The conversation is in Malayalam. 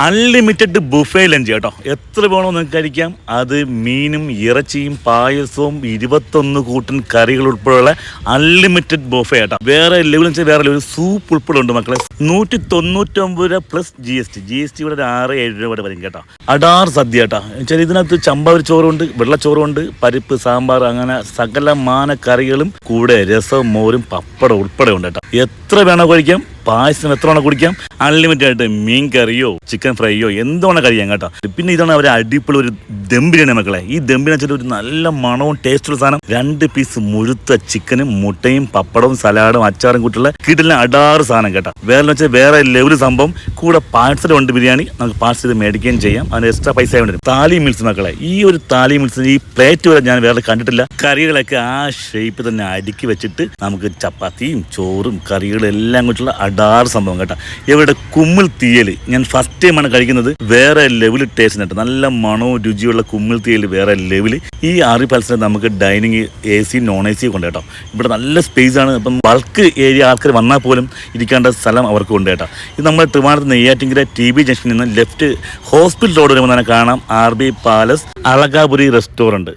അൺലിമിറ്റഡ് ബുഫേ ലഞ്ച് കേട്ടോ. എത്ര വേണോ നിങ്ങൾക്ക് കഴിക്കാം. അത് മീനും ഇറച്ചിയും പായസവും 21 കൂട്ടൻ കറികൾ ഉൾപ്പെടെയുള്ള അൺലിമിറ്റഡ് ബുഫേ കേട്ടോ. വേറെ ലെവൽ വെച്ചാൽ വേറെ ലെവൽ സൂപ്പ് ഉൾപ്പെടെ ഉണ്ട് മക്കളെ. 199 രൂപ പ്ലസ് GST ഇവിടെ ഒരു 6-7 രൂപ വരും കേട്ടോ. അടാർ സദ്യ കേട്ടോ. വെച്ചാൽ ഇതിനകത്ത് ചമ്പാവരി ചോറുണ്ട്, വെള്ളച്ചോറുണ്ട്, പരിപ്പ്, സാമ്പാർ, അങ്ങനെ സകലമാന കറികളും കൂടെ രസവും മോരും പപ്പടം ഉൾപ്പെടെ ഉണ്ട് കേട്ടോ. എത്ര വേണോ കഴിക്കാം. പായസം എത്ര വേണം കുടിക്കാം. അൺലിമിറ്റഡ് ആയിട്ട് മീൻ കറിയോ ചിക്കൻ ഫ്രൈയോ എന്തുവേണം കഴിയാം കേട്ടോ. പിന്നെ ഇതാണ് അവർ അടിപൊളി ഒരു ദം ബിരിയാണി മക്കളെ. ഈ ദം ബിരിയാണി വെച്ചിട്ട് ഒരു നല്ല മണവും ടേസ്റ്റുള്ള സാധനം. 2 പീസ് മുഴുത്ത ചിക്കനും മുട്ടയും പപ്പടവും സലാഡും അച്ചാറും കൂട്ടുള്ള കിടിലൻ അടാറ് സാധനം കേട്ടോ. വേറെ ലെവൽ സംഭവം. കൂടെ പാഴ്സൽ ഉണ്ട് ബിരിയാണി. നമുക്ക് പാഴ്സൽ ചെയ്ത് മേടിക്കുകയും ചെയ്യാം. അതിന് എക്സ്ട്രാ പൈസ വേണ്ടി. താലി മീൽസ് മക്കളെ. ഈ ഒരു താലി മീൽസിന് ഈ പ്ലേറ്റ് വരെ ഞാൻ വേറെ കണ്ടിട്ടില്ല. കറികളൊക്കെ ആ ഷേപ്പ് തന്നെ അടുക്കി വെച്ചിട്ട് നമുക്ക് ചപ്പാത്തിയും ചോറും കറികളും എല്ലാം കൂട്ടുള്ള അടാറ് സംഭവം കേട്ടോ. ഇവിടെ കുമ്മിൾ തീയൽ ഞാൻ ഫസ്റ്റ് ടൈമാണ് കഴിക്കുന്നത്. വേറെ ലെവൽ ടേസ്റ്റ് കേട്ടോ. നല്ല മണവും രുചിയുള്ള കുമ്മിൾ തീയൽ വേറെ ലെവൽ. ഈ ആറി പാലസിന് നമുക്ക് ഡൈനിങ് AC നോൺ AC കൊണ്ട് കേട്ടോ. ഇവിടെ നല്ല സ്പേസ് ആണ്. ഇപ്പം ബൾക്ക് ഏരിയ ആൾക്കാർ വന്നാൽ പോലും ഇരിക്കേണ്ട സ്ഥലം അവർക്ക് ഉണ്ട് കേട്ടോ. ഇത് നമ്മുടെ ട്രിവാൻഡ്രത്ത് നെയ്യാറ്റിൻകര TB ജംഗ്ഷനിൽ നിന്ന് ലെഫ്റ്റ് ഹോസ്പിറ്റൽ റോഡ് വരുമ്പോൾ തന്നെ കാണാം RB പാലസ് അളകാപുരി റെസ്റ്റോറൻറ്റ്.